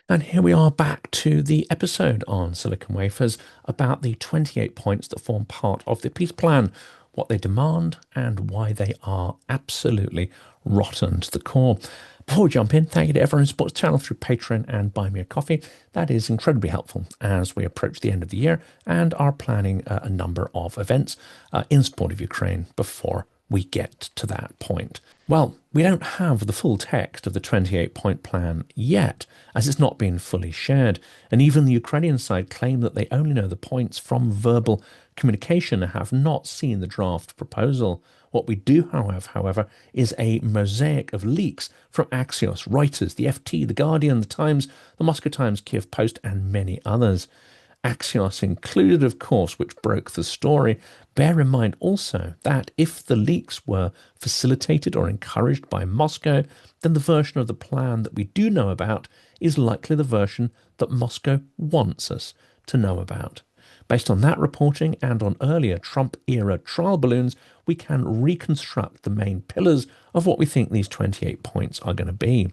And here we are back to the episode on Silicon Wafers about the 28 points that form part of the peace plan, what they demand, and why they are absolutely rotten to the core. Before we jump in, thank you to everyone who supports the channel through Patreon and Buy Me a Coffee. That is incredibly helpful as we approach the end of the year and are planning a number of events in support of Ukraine before we get to that point. Well, we don't have the full text of the 28-point plan yet, as it's not been fully shared, and even the Ukrainian side claim that they only know the points from verbal communication and have not seen the draft proposal. What we do have, however, is a mosaic of leaks from Axios, Reuters, the FT, The Guardian, The Times, The Moscow Times, Kiev Post, and many others. Axios included, of course, which broke the story. Bear in mind also that if the leaks were facilitated or encouraged by Moscow, then the version of the plan that we do know about is likely the version that Moscow wants us to know about. Based on that reporting and on earlier Trump-era trial balloons, we can reconstruct the main pillars of what we think these 28 points are going to be.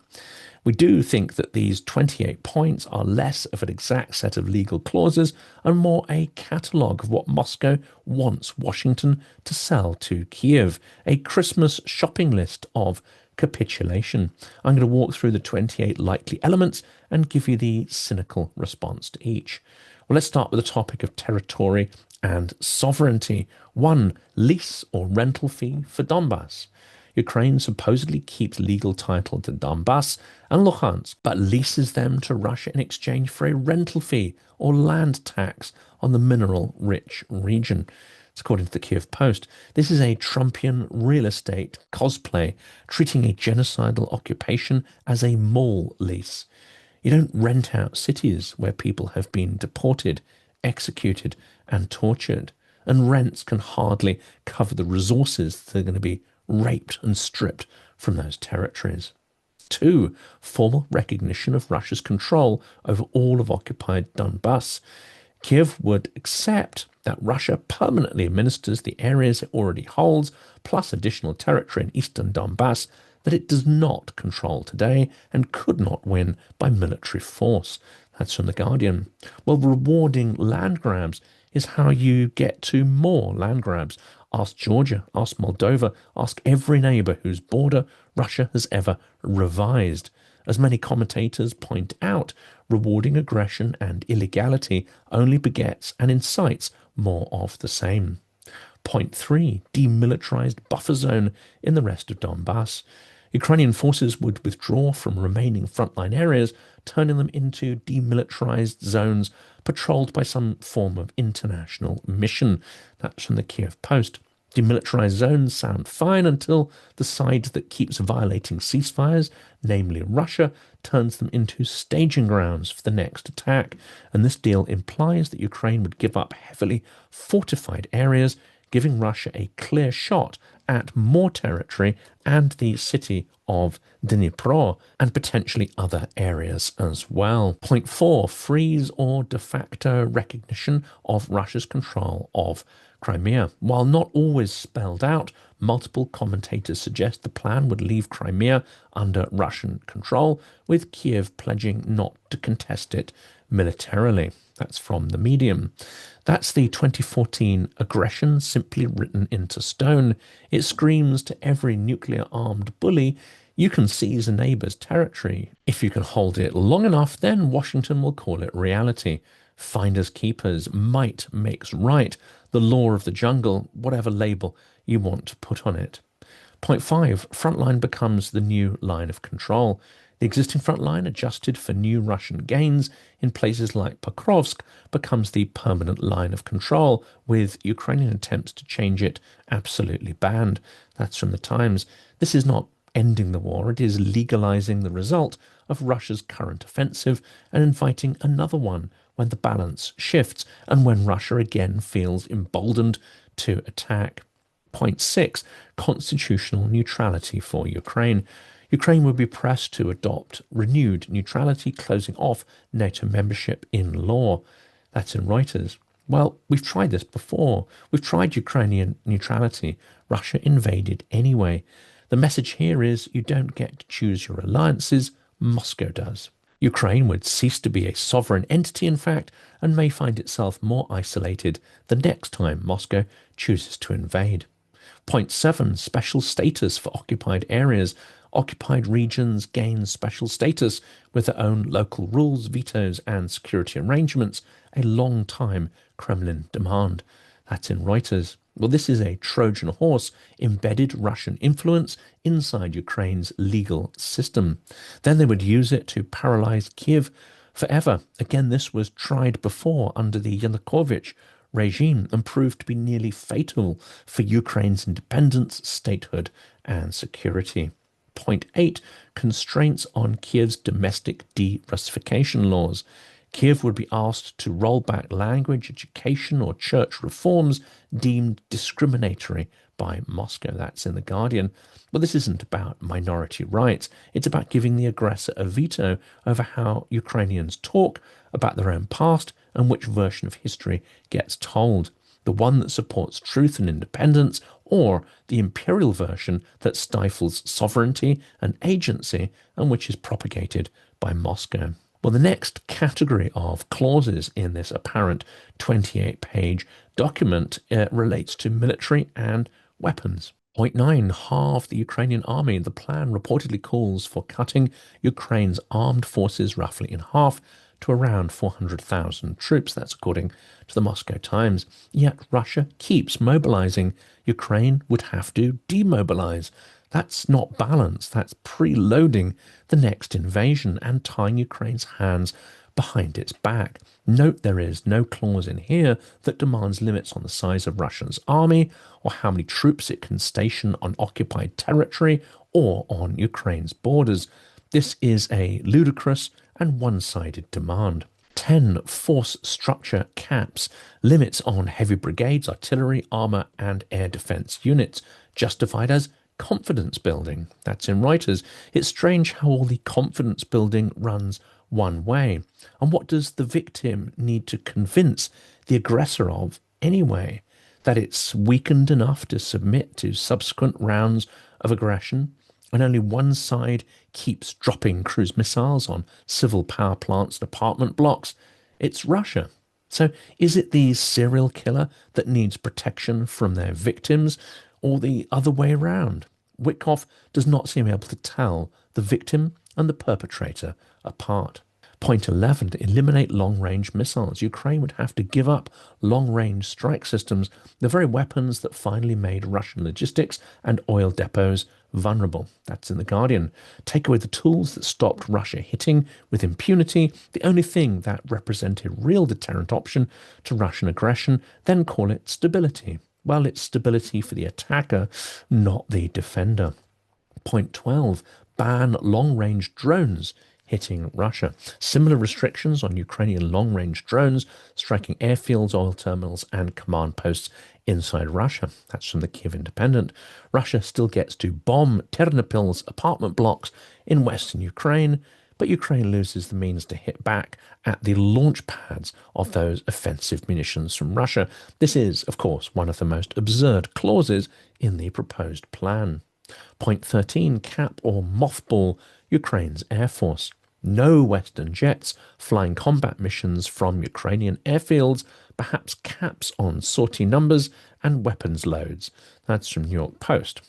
We do think that these 28 points are less of an exact set of legal clauses and more a catalogue of what Moscow wants Washington to sell to Kiev, a Christmas shopping list of capitulation. I'm going to walk through the 28 likely elements and give you the cynical response to each. Well, let's start with the topic of territory and sovereignty. 1. Lease or rental fee for Donbass. Ukraine supposedly keeps legal title to Donbass and Luhansk, but leases them to Russia in exchange for a rental fee or land tax on the mineral-rich region. It's according to the Kiev Post. This is a Trumpian real estate cosplay, treating a genocidal occupation as a mall lease. You don't rent out cities where people have been deported, executed, and tortured, and rents can hardly cover the resources that are going to be raped and stripped from those territories. 2. Formal recognition of Russia's control over all of occupied Donbass. Kiev would accept that Russia permanently administers the areas it already holds, plus additional territory in eastern Donbass that it does not control today and could not win by military force. That's from The Guardian. Well, rewarding land grabs is how you get to more land grabs. Ask Georgia, ask Moldova, ask every neighbour whose border Russia has ever revised. As many commentators point out, rewarding aggression and illegality only begets and incites more of the same. Point 3. Demilitarized buffer zone in the rest of Donbass. Ukrainian forces would withdraw from remaining frontline areas, turning them into demilitarized zones patrolled by some form of international mission. That's from the Kiev Post. Demilitarized zones sound fine until the side that keeps violating ceasefires, namely Russia, turns them into staging grounds for the next attack. And this deal implies that Ukraine would give up heavily fortified areas, giving Russia a clear shot at more territory and the city of Dnipro and potentially other areas as well. Point 4. Freeze or de facto recognition of Russia's control of Crimea. While not always spelled out, multiple commentators suggest the plan would leave Crimea under Russian control, with Kiev pledging not to contest it militarily. That's from the Medium. That's the 2014 aggression simply written into stone. It screams to every nuclear-armed bully, you can seize a neighbour's territory. If you can hold it long enough, then Washington will call it reality. Finders keepers, might makes right, the law of the jungle, whatever label you want to put on it. Point 5. Frontline becomes the new line of control. The existing front line, adjusted for new Russian gains in places like Pokrovsk, becomes the permanent line of control, with Ukrainian attempts to change it absolutely banned. That's from the Times. This is not ending the war, it is legalizing the result of Russia's current offensive and inviting another one when the balance shifts and when Russia again feels emboldened to attack. Point 6. Constitutional neutrality for Ukraine. Ukraine would be pressed to adopt renewed neutrality, closing off NATO membership in law. That's in Reuters. Well, we've tried this before. We've tried Ukrainian neutrality. Russia invaded anyway. The message here is you don't get to choose your alliances, Moscow does. Ukraine would cease to be a sovereign entity, in fact, and may find itself more isolated the next time Moscow chooses to invade. Point 7, special status for occupied areas. Occupied regions gain special status with their own local rules, vetoes, and security arrangements, a long time Kremlin demand. That's in Reuters. Well, this is a Trojan horse, embedded Russian influence inside Ukraine's legal system. Then they would use it to paralyze Kiev forever. Again, this was tried before under the Yanukovych regime and proved to be nearly fatal for Ukraine's independence, statehood, and security. Point 8, constraints on Kiev's domestic de-Russification laws. Kiev would be asked to roll back language, education, or church reforms deemed discriminatory by Moscow. That's in The Guardian. But this isn't about minority rights. It's about giving the aggressor a veto over how Ukrainians talk about their own past and which version of history gets told. The one that supports truth and independence, or the imperial version that stifles sovereignty and agency and which is propagated by Moscow. Well, the next category of clauses in this apparent 28-page document relates to military and weapons. Point 9, halve the Ukrainian army. The plan reportedly calls for cutting Ukraine's armed forces roughly in half to around 400,000 troops. That's according to the Moscow Times. Yet Russia keeps mobilizing. Ukraine would have to demobilize. That's not balance. That's preloading the next invasion and tying Ukraine's hands behind its back. Note there is no clause in here that demands limits on the size of Russia's army or how many troops it can station on occupied territory or on Ukraine's borders. This is a ludicrous and one-sided demand. 10, force structure caps, limits on heavy brigades, artillery, armour and air defence units, justified as confidence building. That's in Reuters. It's strange how all the confidence building runs one way. And what does the victim need to convince the aggressor of anyway? That it's weakened enough to submit to subsequent rounds of aggression, and only one side keeps dropping cruise missiles on civil power plants and apartment blocks? It's Russia. So is it the serial killer that needs protection from their victims, or the other way around? Witkoff does not seem able to tell the victim and the perpetrator apart. Point 11, to eliminate long-range missiles. Ukraine would have to give up long-range strike systems, the very weapons that finally made Russian logistics and oil depots vulnerable. That's in The Guardian. Take away the tools that stopped Russia hitting with impunity, the only thing that represented real deterrent option to Russian aggression, then call it stability. Well, it's stability for the attacker, not the defender. Point 12, ban long-range drones hitting Russia. Similar restrictions on Ukrainian long-range drones striking airfields, oil terminals, and command posts inside Russia. That's from the Kiev Independent. Russia still gets to bomb Ternopil's apartment blocks in western Ukraine, but Ukraine loses the means to hit back at the launch pads of those offensive munitions from Russia. This is, of course, one of the most absurd clauses in the proposed plan. Point 13, cap or mothball Ukraine's Air Force. No Western jets flying combat missions from Ukrainian airfields, perhaps caps on sortie numbers and weapons loads. That's from New York Post.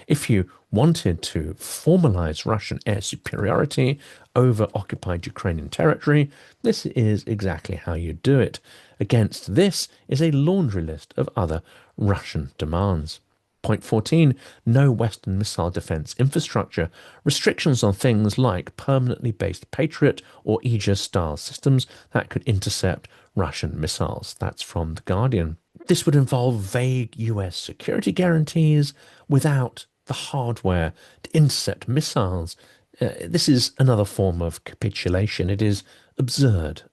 If you wanted to formalize Russian air superiority over occupied Ukrainian territory, this is exactly how you do it. Against this is a laundry list of other Russian demands. Point 14, no Western missile defense infrastructure. Restrictions on things like permanently based Patriot or Aegis-style systems that could intercept Russian missiles. That's from The Guardian. This would involve vague US security guarantees without the hardware to intercept missiles. This is another form of capitulation. It is absurd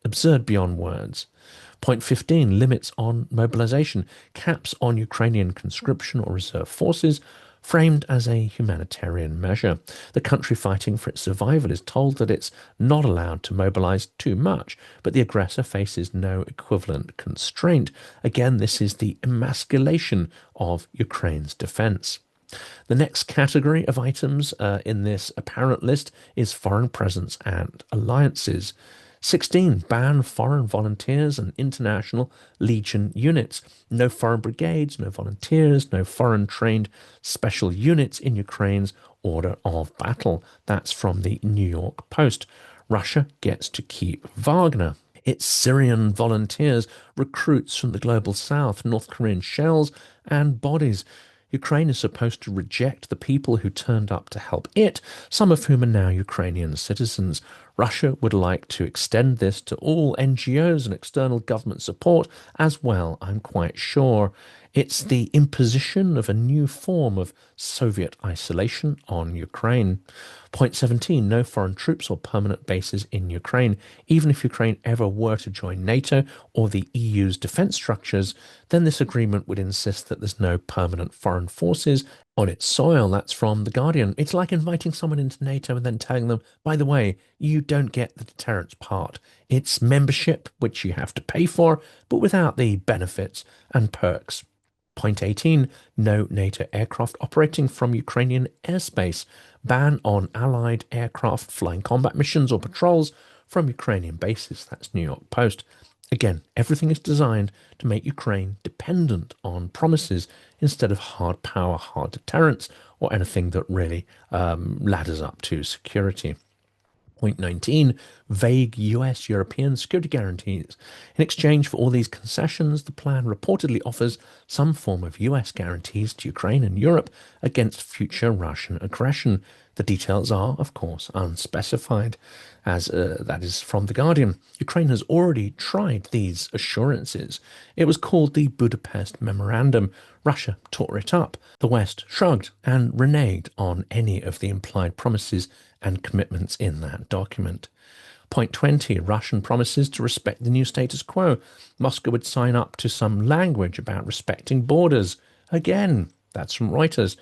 beyond words. Point 15, limits on mobilization, caps on Ukrainian conscription or reserve forces, framed as a humanitarian measure. The country fighting for its survival is told that it's not allowed to mobilize too much, but the aggressor faces no equivalent constraint. Again, this is the emasculation of Ukraine's defense. The next category of items in this apparent list is foreign presence and alliances. 16. Ban foreign volunteers and international legion units. No foreign brigades, no volunteers, no foreign trained special units in Ukraine's order of battle. That's from the New York Post. Russia gets to keep Wagner. Its Syrian volunteers, recruits from the global south, North Korean shells and bodies. Ukraine is supposed to reject the people who turned up to help it, some of whom are now Ukrainian citizens. Russia would like to extend this to all NGOs and external government support as well, I'm quite sure. It's the imposition of a new form of Soviet isolation on Ukraine. Point 17, no foreign troops or permanent bases in Ukraine. Even if Ukraine ever were to join NATO or the EU's defense structures, then this agreement would insist that there's no permanent foreign forces on its soil. That's from The Guardian. It's like inviting someone into NATO and then telling them, by the way, you don't get the deterrence part. It's membership, which you have to pay for, but without the benefits and perks. Point 18, no NATO aircraft operating from Ukrainian airspace. Ban on Allied aircraft flying combat missions or patrols from Ukrainian bases. That's New York Post. Again, everything is designed to make Ukraine dependent on promises instead of hard power, hard deterrence, or anything that really ladders up to security. Point 19, vague US European security guarantees. In exchange for all these concessions, the plan reportedly offers some form of US guarantees to Ukraine and Europe against future Russian aggression. The details are, of course, unspecified, as that is from The Guardian. Ukraine has already tried these assurances. It was called the Budapest Memorandum. Russia tore it up. The West shrugged and reneged on any of the implied promises and commitments in that document. Point 20, Russian promises to respect the new status quo. Moscow would sign up to some language about respecting borders. Again, that's from Reuters.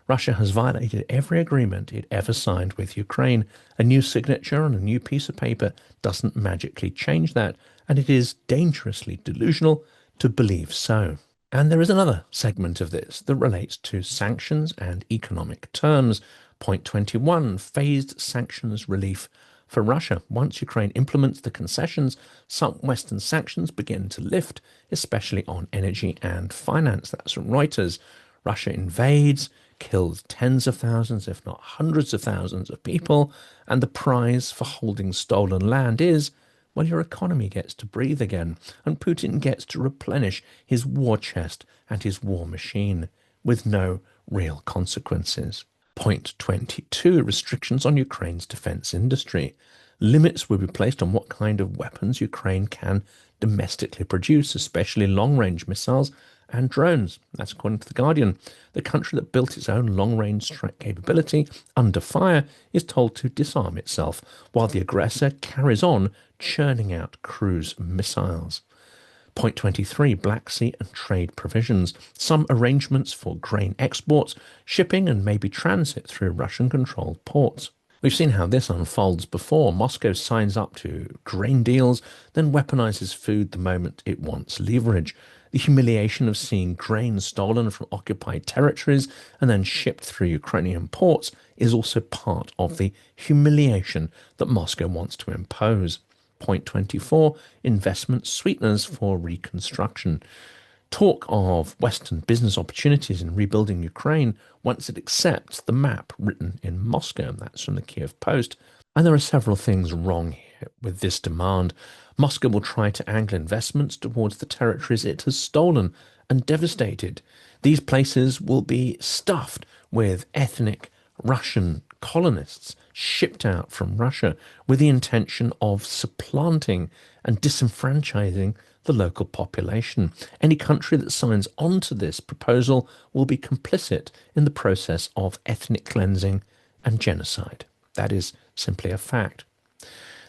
Russia has violated every agreement it ever signed with Ukraine. A new signature on a new piece of paper doesn't magically change that, and it is dangerously delusional to believe so. And there is another segment of this that relates to sanctions and economic terms. Point 21, phased sanctions relief for Russia. Once Ukraine implements the concessions, some Western sanctions begin to lift, especially on energy and finance. That's from Reuters. Russia invades, kills tens of thousands, if not hundreds of thousands of people, and the prize for holding stolen land is, well, your economy gets to breathe again, and Putin gets to replenish his war chest and his war machine with no real consequences. Point 22, restrictions on Ukraine's defense industry. Limits will be placed on what kind of weapons Ukraine can domestically produce, especially long-range missiles and drones. That's according to The Guardian. The country that built its own long-range strike capability under fire is told to disarm itself, while the aggressor carries on churning out cruise missiles. Point 23, Black Sea and trade provisions. Some arrangements for grain exports, shipping and maybe transit through Russian-controlled ports. We've seen how this unfolds before. Moscow signs up to grain deals, then weaponizes food the moment it wants leverage. The humiliation of seeing grain stolen from occupied territories and then shipped through Ukrainian ports is also part of the humiliation that Moscow wants to impose. Point 24, investment sweeteners for reconstruction. Talk of Western business opportunities in rebuilding Ukraine once it accepts the map written in Moscow. That's from the Kiev Post. And there are several things wrong here with this demand. Moscow will try to angle investments towards the territories it has stolen and devastated. These places will be stuffed with ethnic Russian colonists shipped out from Russia with the intention of supplanting and disenfranchising the local population. Any country that signs on to this proposal will be complicit in the process of ethnic cleansing and genocide. That is simply a fact.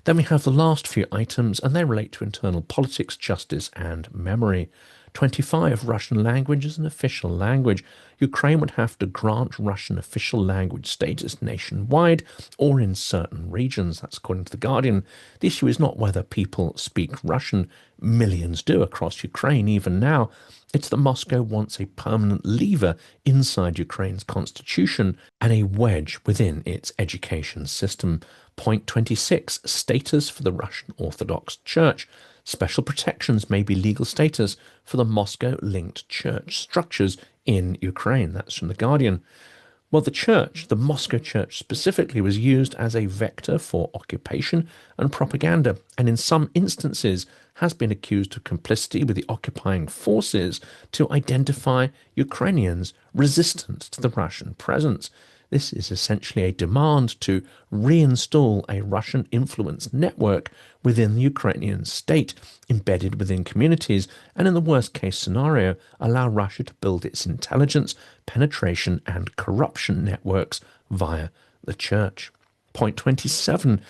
Then we have the last few items, and they relate to internal politics, justice, and memory. 25, Russian language is an official language. Ukraine would have to grant Russian official language status nationwide or in certain regions. That's according to The Guardian. The issue is not whether people speak Russian. Millions do across Ukraine even now. It's that Moscow wants a permanent lever inside Ukraine's constitution and a wedge within its education system. Point 26, status for the Russian Orthodox Church. Special protections may be legal status for the Moscow-linked church structures in Ukraine. That's from The Guardian. Well, the Moscow church specifically, was used as a vector for occupation and propaganda, and in some instances has been accused of complicity with the occupying forces to identify Ukrainians resistant to the Russian presence. This is essentially a demand to reinstall a Russian influence network within the Ukrainian state, embedded within communities, and in the worst case scenario, allow Russia to build its intelligence, penetration, and corruption networks via the church. Point 27.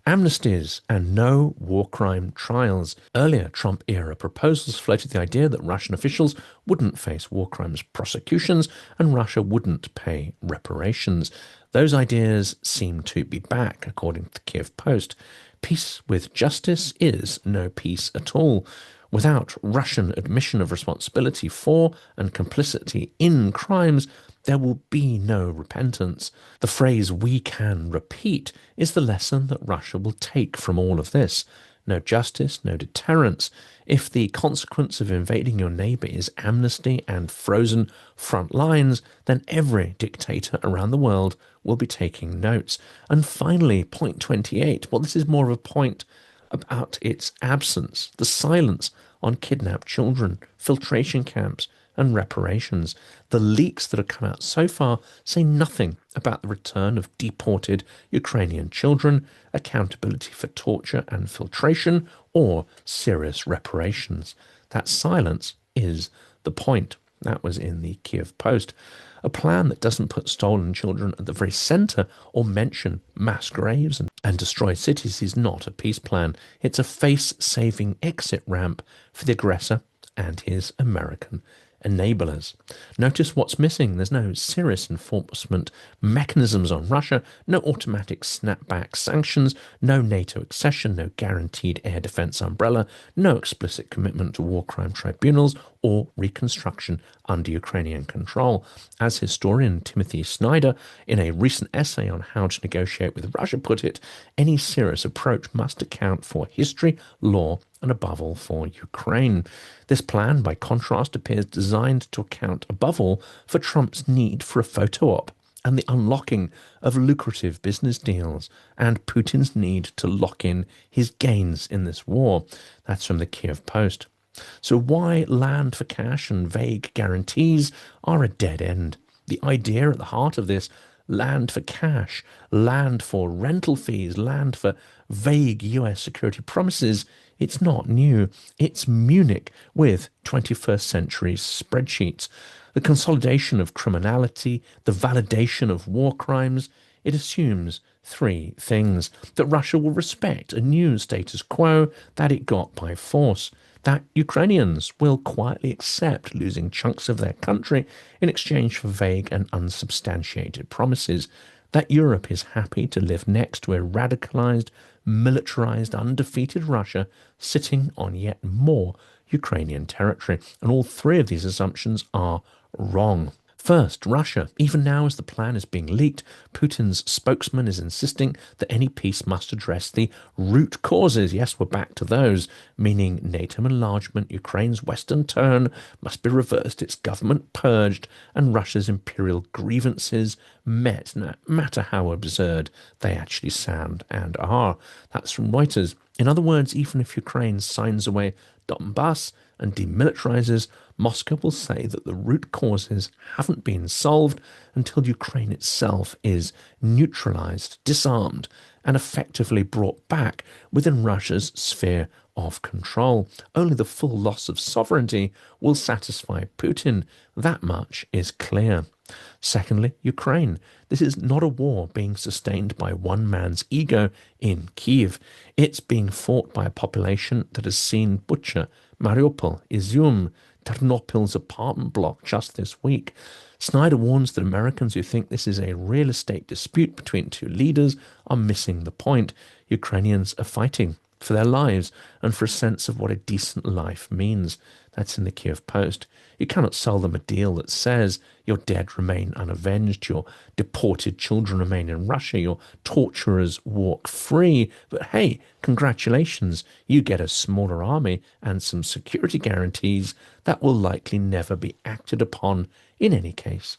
Amnesties and no war crime trials. Earlier Trump-era proposals floated the idea that Russian officials wouldn't face war crimes prosecutions and Russia wouldn't pay reparations. Those ideas seem to be back, according to the Kiev Post. Peace with justice is no peace at all. Without Russian admission of responsibility for and complicity in crimes, there will be no repentance. The phrase "we can repeat" is the lesson that Russia will take from all of this. No justice, no deterrence. If the consequence of invading your neighbour is amnesty and frozen front lines, then every dictator around the world will be taking notes. And finally, point 28. Well, this is more of a point about its absence, the silence on kidnapped children, filtration camps, and reparations. The leaks that have come out so far say nothing about the return of deported Ukrainian children, accountability for torture and filtration, or serious reparations. That silence is the point. That was in the Kiev Post. A plan that doesn't put stolen children at the very centre or mention mass graves and destroy cities is not a peace plan. It's a face-saving exit ramp for the aggressor and his American enablers. Notice what's missing. There's no serious enforcement mechanisms on Russia, no automatic snapback sanctions, no NATO accession, no guaranteed air defense umbrella, no explicit commitment to war crime tribunals or reconstruction under Ukrainian control. As historian Timothy Snyder, in a recent essay on how to negotiate with Russia, put it, any serious approach must account for history, law, and above all for Ukraine. This plan, by contrast, appears designed to account above all for Trump's need for a photo op and the unlocking of lucrative business deals and Putin's need to lock in his gains in this war. That's from the Kiev Post. So why land for cash and vague guarantees are a dead end? The idea at the heart of this, land for cash, land for rental fees, land for vague US security promises, it's not new. It's Munich with 21st century spreadsheets. The consolidation of criminality, the validation of war crimes, it assumes three things: that Russia will respect a new status quo that it got by force, that Ukrainians will quietly accept losing chunks of their country in exchange for vague and unsubstantiated promises, that Europe is happy to live next to a radicalized, militarized, undefeated Russia sitting on yet more Ukrainian territory. And all three of these assumptions are wrong. First, Russia. Even now, as the plan is being leaked, Putin's spokesman is insisting that any peace must address the root causes. Yes, we're back to those, meaning NATO enlargement, Ukraine's western turn must be reversed, its government purged, and Russia's imperial grievances met, no matter how absurd they actually sound and are. That's from Reuters. In other words, even if Ukraine signs away Donbass and demilitarizes, Moscow will say that the root causes haven't been solved until Ukraine itself is neutralized, disarmed, and effectively brought back within Russia's sphere of control. Only the full loss of sovereignty will satisfy Putin. That much is clear. Secondly, Ukraine. This is not a war being sustained by one man's ego in Kyiv. It's being fought by a population that has seen Bucha, Mariupol, Izium, Ternopil's apartment block just this week. Snyder warns that Americans who think this is a real estate dispute between two leaders are missing the point. Ukrainians are fighting for their lives and for a sense of what a decent life means. That's in the Kiev Post. You cannot sell them a deal that says your dead remain unavenged, your deported children remain in Russia, your torturers walk free. But hey, congratulations, you get a smaller army and some security guarantees that will likely never be acted upon in any case.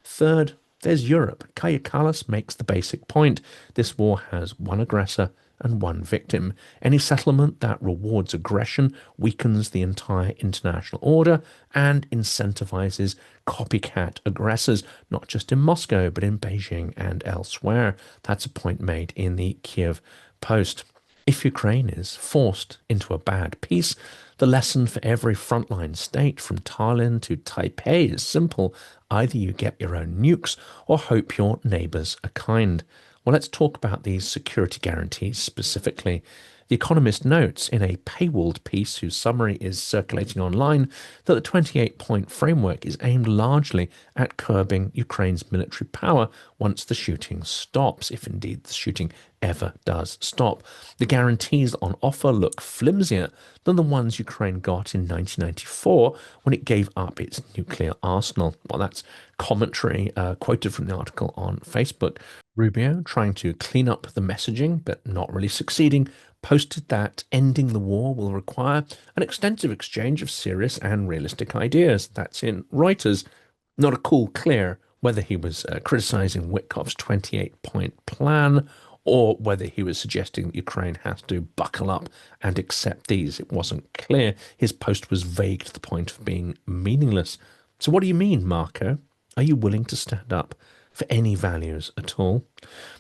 Third, there's Europe. Kaja Kallas makes the basic point. This war has one aggressor and one victim. Any settlement that rewards aggression weakens the entire international order and incentivizes copycat aggressors, not just in Moscow, but in Beijing and elsewhere. That's a point made in the Kiev Post. If Ukraine is forced into a bad peace, the lesson for every frontline state from Tallinn to Taipei is simple. Either you get your own nukes or hope your neighbors are kind. Well, let's talk about these security guarantees specifically. The Economist notes in a paywalled piece whose summary is circulating online that the 28-point framework is aimed largely at curbing Ukraine's military power once the shooting stops, if indeed the shooting ever does stop. The guarantees on offer look flimsier than the ones Ukraine got in 1994 when it gave up its nuclear arsenal. Well, that's commentary quoted from the article on Facebook. Rubio, trying to clean up the messaging but not really succeeding, posted that ending the war will require an extensive exchange of serious and realistic ideas. That's in Reuters. Not a cool clear whether he was criticizing Witkoff's 28-point plan or whether he was suggesting that Ukraine has to buckle up and accept these. It wasn't clear. His post was vague to the point of being meaningless. So what do you mean, Marco? Are you willing to stand up for any values at all?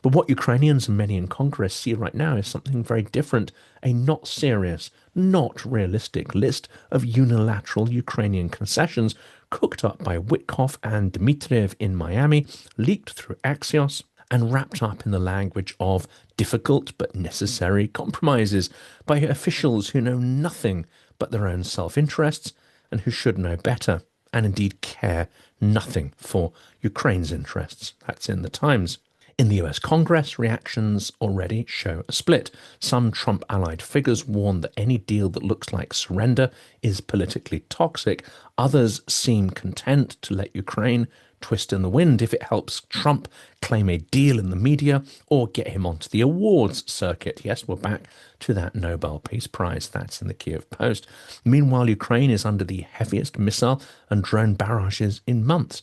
But what Ukrainians and many in Congress see right now is something very different, a not serious, not realistic list of unilateral Ukrainian concessions cooked up by Witkoff and Dmitriev in Miami, leaked through Axios, and wrapped up in the language of difficult but necessary compromises by officials who know nothing but their own self-interests and who should know better, and indeed care nothing for Ukraine's interests. That's in the Times. In the US Congress, reactions already show a split. Some Trump-allied figures warn that any deal that looks like surrender is politically toxic. Others seem content to let Ukraine twist in the wind if it helps Trump claim a deal in the media or get him onto the awards circuit. Yes, we're back to that Nobel Peace Prize. That's in the Kiev Post. Meanwhile, Ukraine is under the heaviest missile and drone barrages in months.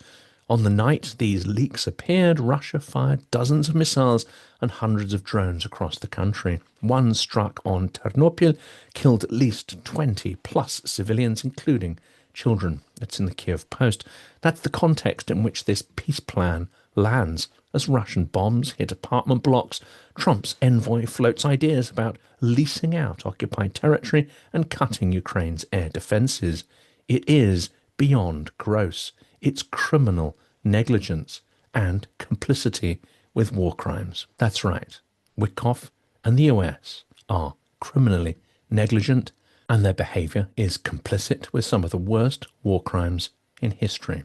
On the night these leaks appeared, Russia fired dozens of missiles and hundreds of drones across the country. One struck on Ternopil, killed at least 20 plus civilians, including children. It's in the Kiev Post. That's the context in which this peace plan lands. As Russian bombs hit apartment blocks, Trump's envoy floats ideas about leasing out occupied territory and cutting Ukraine's air defenses. It is beyond gross. It's criminal negligence and complicity with war crimes. That's right. Witkoff and the US are criminally negligent, and their behaviour is complicit with some of the worst war crimes in history.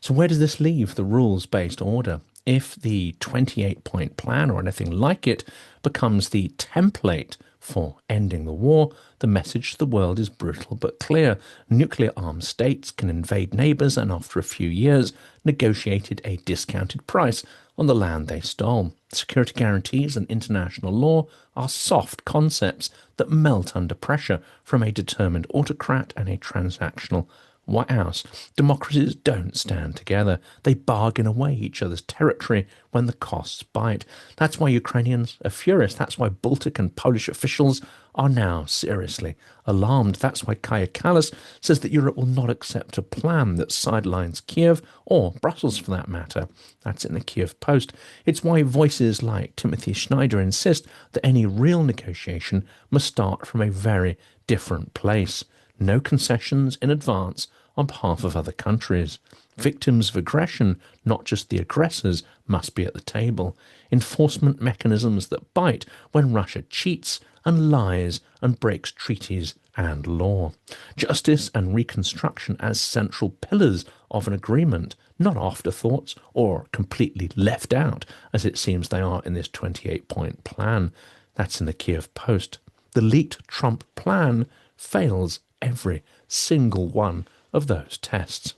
So where does this leave the rules-based order? If the 28-point plan or anything like it becomes the template for ending the war, the message to the world is brutal but clear. Nuclear-armed states can invade neighbours and after a few years negotiated a discounted price on the land they stole. Security guarantees and international law are soft concepts that melt under pressure from a determined autocrat and a transactional White House. Democracies don't stand together. They bargain away each other's territory when the costs bite. That's why Ukrainians are furious. That's why Baltic and Polish officials are now seriously alarmed. That's why Kaja Kallas says that Europe will not accept a plan that sidelines Kiev, or Brussels for that matter. That's in the Kiev Post. It's why voices like Timothy Schneider insist that any real negotiation must start from a very different place. No concessions in advance on behalf of other countries. Victims of aggression, not just the aggressors, must be at the table. Enforcement mechanisms that bite when Russia cheats and lies and breaks treaties and law. Justice and reconstruction as central pillars of an agreement, not afterthoughts or completely left out, as it seems they are in this 28-point plan. That's in the Kiev Post. The leaked Trump plan fails every single one of those tests.